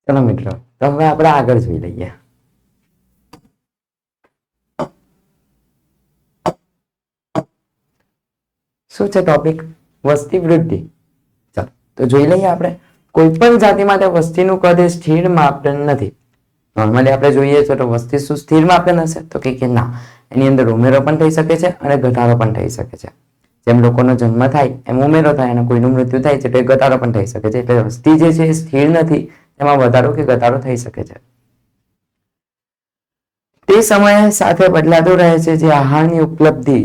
ચલો મિત્રો, તો હવે આપણે આગળ જોઈ લઈએ. શું છે ટોપિક? વસ્તી વૃદ્ધિ. ચાલો તો જોઈ લઈએ આપણે. કોઈ પણ જાતિ માટે વસ્તીનું કદ એ સ્થિર માપદંડ નથી. નોર્મલી આપણે જોઈએ તો વસ્તી શું સ્થિર માપદંડ હશે? તો કે ના, એની અંદર ઉમેરો પણ થઈ શકે છે અને ઘટાડો પણ થઈ શકે છે. જેમ લોકોનો જન્મ થાય એમ ઉમેરો થાય અને કોઈનું મૃત્યુ થાય છે તો એ ઘટાડો પણ થઈ શકે છે. એટલે વસ્તી જે છે એ સ્થિર નથી, એમાં વધારો કે ઘટાડો થઈ શકે છે. તે સમય સાથે બદલાતું રહે છે જે આહારની ઉપલબ્ધિ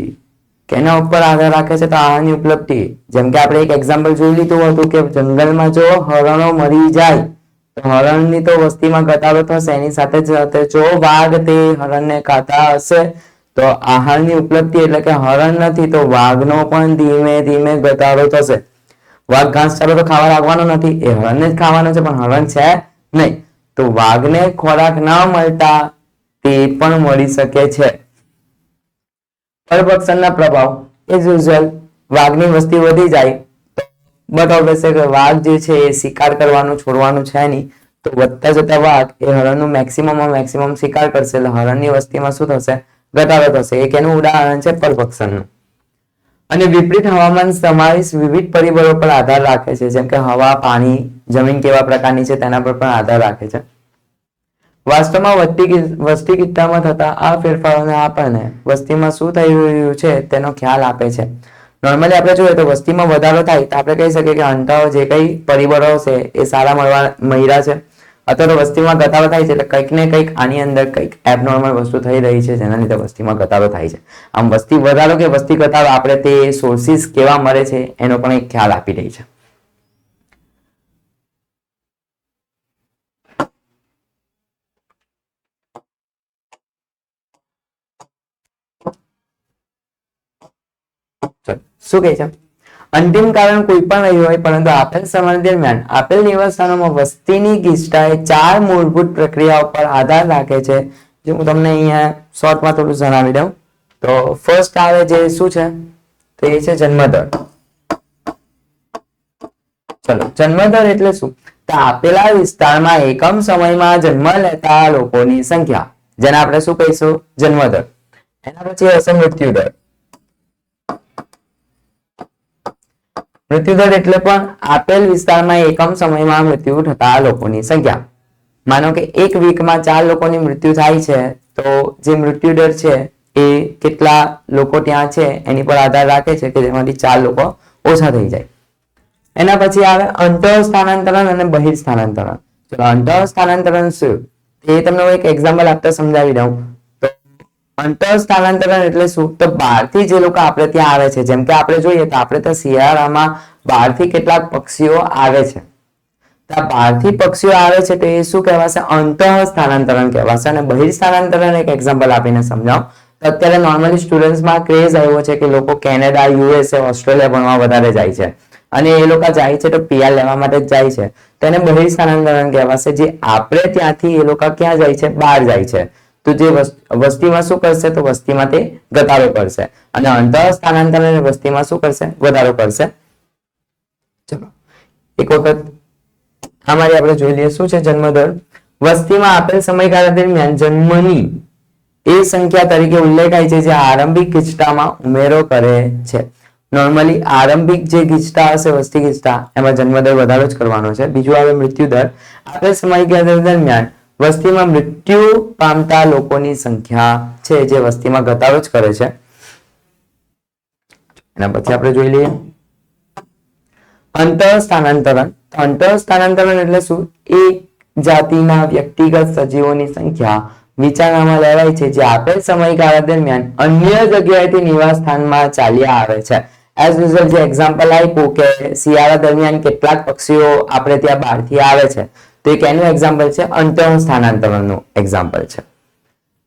કેના ઉપર આધાર રાખે છે? તો આહારની ઉપલબ્ધિ. જેમ કે આપણે એક એક્ઝામ્પલ જોઈ લીધું હતું કે જંગલમાં જો હરણો મરી જાય તો હરણની તો વસ્તીમાં ઘટાડો થશે, એની સાથે જો વાઘ તે હરણને ખાતા હશે તો આહારની ઉપલબ્ધિ એટલે કે હરણ નથી તો વાઘનો પણ ધીમે ધીમે ઘટાડો થશે. વાઘ ઘાસચારો તો ખાવા લાગવાનો નથી, એ હરણને જ ખાવાનો છે, પણ હરણ છે નહીં તો વાઘને ખોરાક ન મળતા તે પણ મળી શકે છે. પરભક્ષણના પ્રભાવ એઝ યુઝ્યુઅલ વાઘની વસ્તી વધી જાય બટ ઓબ્વિયસલી વાઘ જે છે એ શિકાર કરવાનું છોડવાનું છે નહીં, તો વધતા જતા વાઘ એ હરણનું મેક્સિમમ શિકાર કરશે એટલે હરણની વસ્તીમાં શું થશે? ઘટાડો થશે. એક એનું ઉદાહરણ છે પરભક્ષણનું. અને વિપરીત હવામાન સમાવેશ વિવિધ પરિબળો પર આધાર રાખે છે, જેમ કે હવા, પાણી, જમીન કેવા પ્રકારની છે તેના પર પણ આધાર રાખે છે. વાસ્તવમાં વસ્તી કિસ્સામાં થતા આ ફેરફારોને આપણને વસ્તીમાં શું થઈ રહ્યું છે તેનો ખ્યાલ આપે છે. નોર્મલી આપણે જોઈએ તો વસ્તીમાં વધારો થાય તો આપણે કહી શકીએ કે અંતર જે કઈ પરિબળો છે એ સારા મળ્યા છે. અથવા તો વસ્તીમાં ઘટાડો થાય છે એટલે કંઈક ને કંઈક આની અંદર કંઈક એબનોર્મલ વસ્તુ થઈ રહી છે જેના લીધે વસ્તીમાં ઘટાડો થાય છે. આમ વસ્તી વધારો કે વસ્તી ઘટાડો આપણે તે સોર્સિસ કેવા મળે છે એનો પણ એક ખ્યાલ આપી રહી છે. શું કહે છે? અંતિમ કારણ કોઈ પણ રહ્યું હોય પરંતુ આપેલ સમય દરમિયાન આપેલ નિવાસસ્થાનોમાં વસ્તીની ગીચતાએ 4 મૂળભૂત પ્રક્રિયાઓ પર આધાર રાખે છે, જે હું તમને અહીંયા શોર્ટમાં થોડું જણાવી દઉં. તો ફર્સ્ટ આવે જે શું છે તો એ છે જન્મદર. ચલો, જન્મદર એટલે શું? તો આપેલા વિસ્તારમાં એકમ સમયમાં જન્મ લેતા લોકોની સંખ્યા, જેને આપણે શું કહીશું? જન્મદર. એના પછી હશે મૃત્યુદર. મૃત્યુદર એટલે પણ આપેલ વિસ્તારમાં એકમ સમયમાં મૃત્યુ થતા લોકોની સંખ્યા. માનો કે એક વીકમાં 4 લોકોની મૃત્યુ થાય છે તો જે મૃત્યુદર છે એ કેટલા લોકો ત્યાં છે એની પર આધાર રાખે છે કે જેમાંથી 4 લોકો ઓછા થઈ જાય. એના પછી આવે અંતર સ્થાનાંતરણ અને બહિર સ્થાનાંતરણ. ચલો, અંતર સ્થાનાંતરણ શું એ તમને એક એક્ઝામ્પલ આપતા સમજાવી દઉં. અંતર સ્થાનાંતરણ એટલે શું? તો બહારથી જે લોકો આપણે ત્યાં આવે છે, જેમ કે આપણે જોઈએ તો આપણે ત્યાં શિયાળામાં બહારથી કેટલાક પક્ષીઓ આવે છે. બહારથી પક્ષીઓ આવે છે તો એ શું કહેવાશે? અંતર સ્થાનાંતરણ કહેવાશે. અને બહિર સ્થાનાંતરણ એક એક્ઝામ્પલ આપીને સમજાવું તો અત્યારે નોર્મલી સ્ટુડન્ટ્સમાં ક્રેઝ આવ્યો છે કે લોકો કેનેડા, યુએસએ, ઓસ્ટ્રેલિયા ભણવા વધારે જાય છે અને એ લોકો જાય છે તો પીઆર લેવા માટે જ જાય છે, તો એને બહિર સ્થાનાંતરણ કહેવાશે. જે આપણે ત્યાંથી એ લોકો ક્યાં જાય છે? બહાર જાય છે. તો જે વસ્તીમાં શું કરશે? તો વસ્તીમાં તે ઘટાડો કરશે. અને અંતર સ્થાનાંતરણ વસ્તીમાં શું કરશે? વધારો કરશે. ચલો એક વખત અમારી આપણે જોઈ લઈએ શું છે જન્મદર. વસ્તીમાં આપેલ સમયગાળા દરમિયાન જન્મની એ સંખ્યા તરીકે ઉલ્લેખાય છે જે આરંભિક ગીચતામાં ઉમેરો કરે છે. નોર્મલી આરંભિક જે ગીચતા હશે, વસ્તી ગીચતા, એમાં જન્મદર વધારો જ કરવાનો છે. બીજું આવે મૃત્યુદર. આપેલ સમયગાળા દરમિયાન વસ્તીમાં મૃત્યુ પામતા લોકોની સંખ્યા છે જે વસ્તીમાં ઘટાડો જ કરે છે. એના પછી આપણે જોઈ લઈએ અંતર સ્થાનાંતરણ. અંતર સ્થાનાંતરણ એટલે શું? એક જાતિના વ્યક્તિગત સજીવોની સંખ્યા વિચારણામાં લેવાય છે જે આપેલ સમયગાળા દરમિયાન અન્ય જગ્યાએથી નિવાસ સ્થાનમાં ચાલ્યા આવે છે. એઝ યુઝ્યુઅલ જે એક્ઝામ્પલ આપ્યું કે શિયાળા દરમિયાન કેટલાક પક્ષીઓ આપણે ત્યાં બહારથી આવે છે, તો એક એનું એક્ઝામ્પલ છે. અંતર સ્થાનાંતરણનું એક્ઝામ્પલ છે.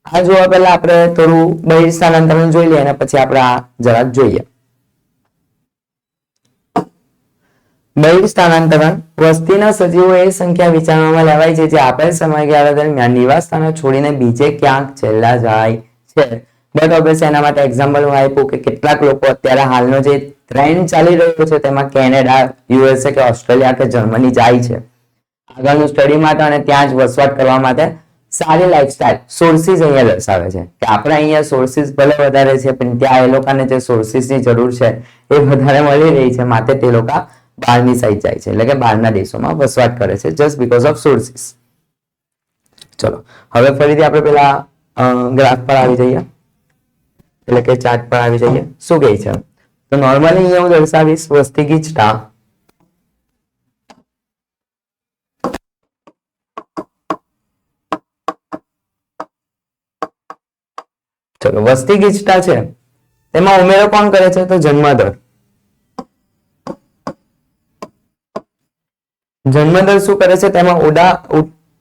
આ જોવા પહેલા આપણે થોડું બહિર સ્થાનાંતરણ જોઈ લઈએ અને પછી આપણે આ જરાક જોઈએ. બહિર સ્થાનાંતરણ વસ્તીના સજીવો એ સંખ્યા વિચારવામાં લેવાય છે જે આપેલ સમયગાળા દરમિયાન નિવાસ સ્થાનો છોડીને બીજે ક્યાંક ચાલ્યા જાય છે. બટ ઓબ્વિયસલી એના માટે એક્ઝામ્પલ હું આપ્યું કે કેટલાક લોકો અત્યારે હાલનો જે ટ્રેન્ડ ચાલી રહ્યો છે તેમાં કેનેડા, યુએસએ કે ઓસ્ટ્રેલિયા કે જર્મની જાય છે. આગળનું સ્ટડી માટે અને ત્યાં જ વસવાટ કરવા માટે સારી લાઈફસ્ટાઈલ સોર્સિસ અહીંયા દર્શાવે છે કે આપણે અહીંયા સોર્સિસ ભલે વધારે છે પણ ત્યાં એ લોકોને જે સોર્સિસની જરૂર છે એ વધારે મળી રહી છે માટે તે લોકો બહારની સાઈડ જાય છે એટલે કે બહારના દેશોમાં વસવાટ કરે છે જસ્ટ બીકોઝ ઓફ સોર્સિસ. ચલો હવે ફરીથી આપણે પેલા ગ્રાફ પર આવી જઈએ એટલે કે ચાર્ટ પર આવી જઈએ. શું કહે છે તો નોર્મલી અહીંયા હું દર્શાવીશ વસ્તી ગીચતા ચલો વસ્તી ગીચતા છે તેમાં ઉમેરો કોણ કરે છે તો જન્મદર. જન્મદર શું કરે છે તેમાં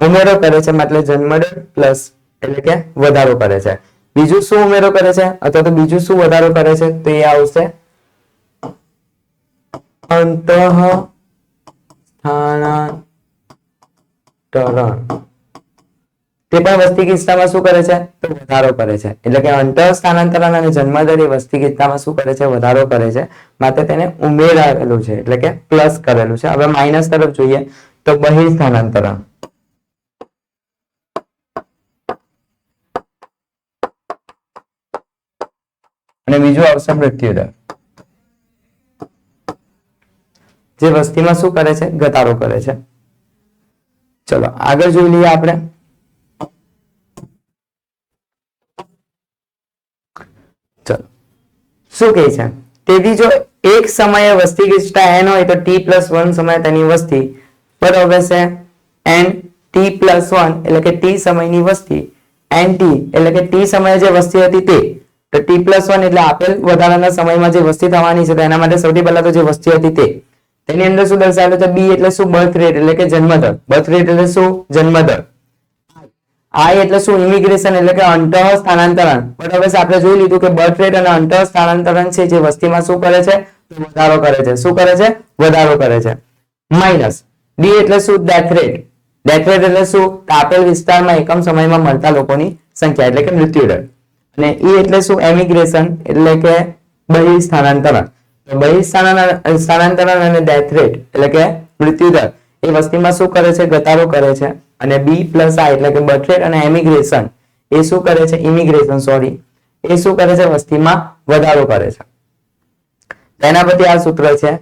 ઉમેરો કરે છે એટલે જન્મદર પ્લસ એટલે કે વધારો કરે છે. બીજું શું ઉમેરો કરે છે અથવા તો બીજું શું વધારો કરે છે તો એ આવશે અંતઃ સ્થાનાંતરણ. તે પણ વસ્તી ગીચતામાં શું કરે છે તો વધારો કરે છે એટલે કે અંતઃ સ્થાનાંતરણ અને જન્મદર એ વસ્તી ગીચતામાં શું કરે છે વધારો કરે છે માટે તેને ઉમેરાયેલું છે એટલે કે પ્લસ કરેલું છે. હવે માઇનસ તરફ જોઈએ તો બહિર સ્થાનાંતરણ અને બીજું આવશે મૃત્યુદર જે વસ્તીમાં શું કરે છે ઘટાડો કરે છે. ચલો આગળ જોઈ લઈએ આપણે. ચલો શું કહે છે તેથી જો એક સમયે વસ્તી ગીચતા n હોય તો t+1 સમય તેની વસ્તી બરાબર છે n t+1 એટલે કે t સમયની વસ્તી nt એટલે કે t સમયે જે વસ્તી હતી તે તો t+1 એટલે આપેલ વધારાના સમયમાં જે વસ્તી થવાની છે તો એના માટે સૌથી પહેલા તો જે વસ્તી હતી તે તેની અંદર શું દર્શાવેલું છે b એટલે શું બર્થ રેટ એટલે કે જન્મદર. બર્થ રેટ એટલે શું જન્મદર. I એટલે શું ઇમિગ્રેશન એટલે કે અંતઃ સ્થાનાંતરણ. બરાબર છે આપણે જોઈ લીધું કે બર્થ રેટ અને અંતઃ સ્થાનાંતરણ છે જે વસ્તીમાં શું કરે છે વધારો કરે છે. શું કરે છે વધારો કરે છે. માઇનસ d એટલે શું ડેથ રેટ. ડેથ રેટ એટલે શું આપેલ વિસ્તારમાં એકમ સમયમાં મળતા લોકોની સંખ્યા એટલે કે મૃત્યુદર. અને e એટલે શું એમિગ્રેશન એટલે કે બહિર સ્થાનાંતરણ. તો બહિર સ્થાનાંતરણ અને ડેથ રેટ એટલે કે મૃત્યુદર એ વસ્તીમાં શું કરે છે ઘટાડો કરે છે. અને b + i એટલે કે બર્થ રેટ અને એમિગ્રેશન એ શું કરે છે ઇમિગ્રેશન એ શું કરે છે વસ્તીમાં વધારો કરે છે. તેના પરથી આ સૂત્ર છે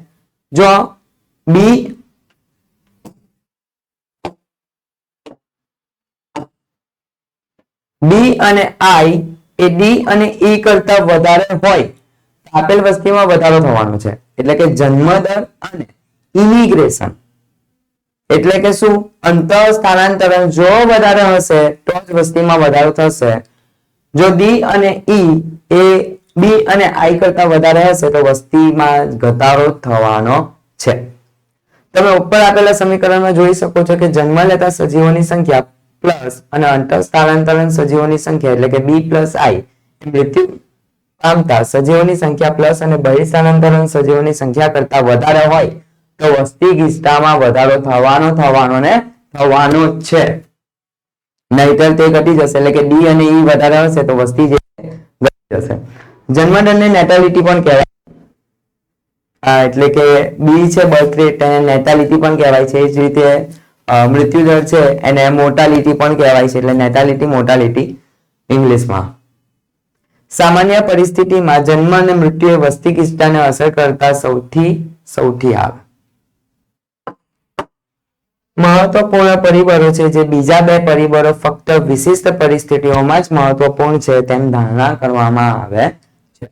જો b અને i એ d અને e કરતા વધારે હોય આપેલ વસ્તીમાં વધારો થવાનો છે એટલે કે જન્મદર અને ઇમિગ્રેશન એટલે કે શું અંતઃ સ્થાનાંતરણ જો વધારે હશે તો જ વસ્તીમાં વધારો થશે. જો d અને e એ b અને i કરતા વધારે હશે તો વસ્તીમાં ઘટાડો થવાનો છે. તમે ઉપર આપેલા સમીકરણમાં જોઈ શકો છો કે જન્મ લેતા સજીવોની સંખ્યા પ્લસ અને અંતઃ સ્થાનાંતરણ સજીવોની સંખ્યા એટલે કે b + i મૃત્યુ પામતા સજીવોની સંખ્યા પ્લસ અને બહિર સ્થાનાંતરણ સજીવોની સંખ્યા કરતા વધારે હોય તો વસ્તી ગીચતામાં વધારો થવાનો ને થવાનો જ છે. નહીતર તે ઘટી જશે એટલે કે d અને e વધારે હશે તો વસ્તી જે ઘટી જશે. જન્મદરને નેટાલિટી પણ કહેવાય એટલે કે b છે બર્થ રેટ અને નેટાલિટી પણ કહેવાય છે. એ જ રીતે મૃત્યુદર છે એને મોર્ટાલિટી પણ કહેવાય છે એટલે નેટાલિટી મોર્ટાલિટી ઇંગ્લિશમાં. સામાન્ય પરિસ્થિતિમાં જન્મ અને મૃત્યુ એ વસ્તી ગીચતાને અસર કરતા સૌથી આવે મહત્વપૂર્ણ પરિબળો છે જે બીજા બે પરિબળો ફક્ત વિશિષ્ટ પરિસ્થિતિઓમાં જ મહત્વપૂર્ણ છે તેમ ધારણા કરવામાં આવે છે.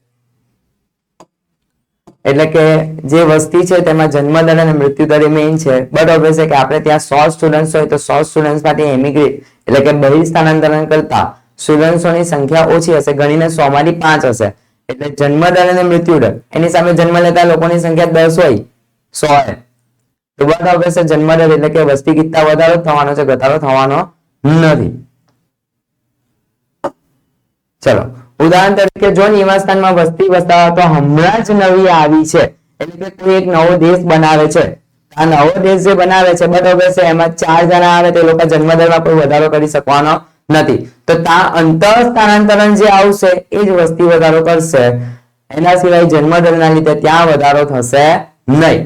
એટલે કે જે વસ્તી છે તેમાં જન્મદર અને મૃત્યુદર મેઇન છે. બરાબર છે કે આપણે ત્યાં 100 સ્ટુડન્ટ્સ હોય તો 100 સ્ટુડન્ટ્સ માટે એમિગ્રેટ એટલે કે બહિર સ્થાનાંતરણ કરતા સ્ટુડન્ટ્સોની સંખ્યા ઓછી હશે ગણીને 100 માંથી 5 હશે એટલે જન્મદર અને મૃત્યુદર એની સામે જન્મ લેતા લોકોની સંખ્યા 10 હોય 100 તો બરાબર છે જન્મદર એટલે કે વસ્તી ગીચતા વધારો થવાનો છે ઘટાડો થવાનો નથી. ચલો ઉદાહરણ તરીકે જો નિવાસસ્થાનમાં વસ્તી વસાવા તો હમણાં જ નવી આવી છે એટલે કે કોઈ એક નવો દેશ બનાવે છે. આ નવો દેશ જે બનાવે છે બરાબર છે એમાં 4 જણા આવે તો એ લોકો જન્મદરમાં કોઈ વધારો કરી શકવાનો નથી. તો ત્યાં અંતઃ સ્થાનાંતરણ જે આવશે એ જ વસ્તી વધારો કરશે. એના સિવાય જન્મદરના લીધે ત્યાં વધારો થશે નહીં.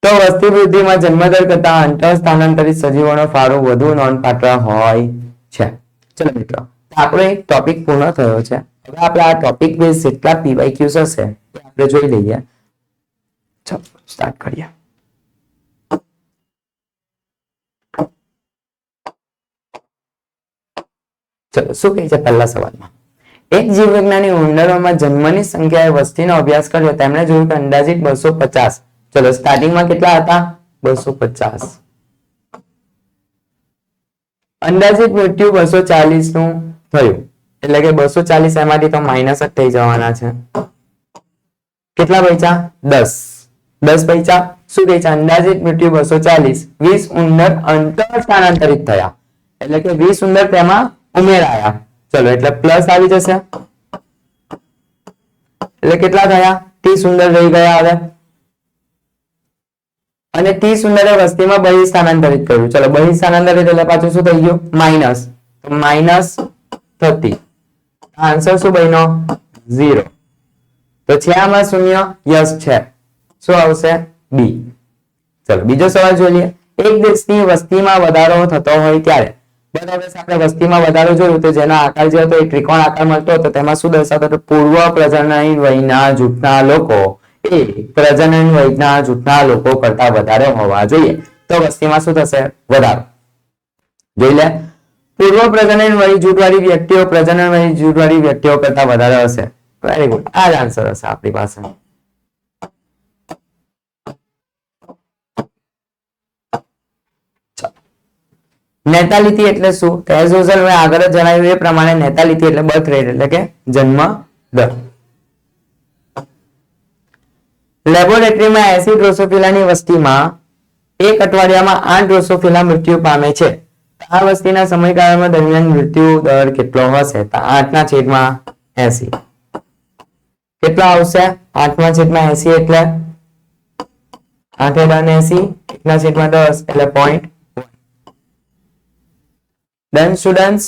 તો વસ્તી વૃદ્ધિમાં જન્મદર કરતા અંતઃ સ્થાનાંતરિત સજીવોનો ફાળો વધુ નોંધપાત્ર હોય છે. ચલો મિત્રો, આપણો એક ટોપિક પૂર્ણ થયો છે. હવે આપણે આ ટોપિક બેઝ જેટલા પીવાયક્યુઝ હશે એ આપણે જોઈ લઈએ. ચલો સ્ટાર્ટ કરીએ. ચલો શું કહે છે પહેલા સવાલમાં? એક જીવવિજ્ઞાની ઉંદરોમાં જન્મની સંખ્યાએ વસ્તીનો અભ્યાસ કર્યો. તેમણે જોયું કે અંદાજિત 250. ચલો સ્ટાર્ટિંગમાં કેટલા હતા? 250. અંદાજિત મૃત્યુ 240 નું થયું. એટલે કે 240 એમાંથી તો માઇનસ જ થઈ જવાના છે. કેટલા બચ્યા? 10. 10 બચ્યા. શું કહે છે? અંદાજિત મૃત્યુ 240. 20 ઉંદર અંતર સ્થાનાંતરિત થયા. એટલે કે 20 ઉંદર તેમાં ઉમેરાયા. ચલો એટલે પ્લસ આવી જશે. એટલે કેટલા થયા? 30 ઉંદર રહી ગયા હવે. અને 30 ઉંદરે વસ્તીમાં બહિર સ્થાનાંતરિત કર્યું. ચલો બહિર સ્થાનાંતરિત એટલે પાછું શું થઈ ગયું? માઇનસ. તો માઇનસ 30. આન્સર શું બન્યો? 0. તો છે આમાં શૂન્ય? યસ છે. શું આવશે? બી. ચલો બીજો સવાલ જોઈ લઈએ. એક દેશની વસ્તીમાં વધારો થતો હોય ત્યારે, બરાબર, આપણે વસ્તીમાં વધારો જોયું તો જેનો આકાર જે હતો એ ત્રિકોણ આકાર મળતો હતો. તેમાં શું દર્શાવતો હતો? પૂર્વ પ્રજનન વયના જૂથના લોકો એ પ્રજનન વયના જૂથના લોકો કરતા વધારે હોવા જોઈએ. તો વસ્તીમાં શું થશે? વધારો. જોઈ લે, પૂર્વ પ્રજનન વય જૂથવાળી વ્યક્તિઓ પ્રજનન વય જૂથવાળી વ્યક્તિઓ કરતા વધારે હશે. વેરી ગુડ, આ જ આન્સર હશે આપણી પાસે. નેતાલિટી એટલે શું? એઝ યુઝ્યુઅલ મેં આગળ જ જણાવ્યું એ પ્રમાણે નેતાલિટી એટલે બર્થ રેટ એટલે કે જન્મ દર. લેબોરેટરીમાં 80 ડ્રોસોફિલાની વસ્તીમાં એક અઠવાડિયામાં 8 ડ્રોસોફિલા મૃત્યુ પામે છે. આ વસ્તીના સમયગાળામાં દરમિયાન મૃત્યુ દર કેટલો હશે? તો 8/80. કેટલા આવશે? 8/80 એટલે 8/80 1/10 એટલે 0.1. Done students?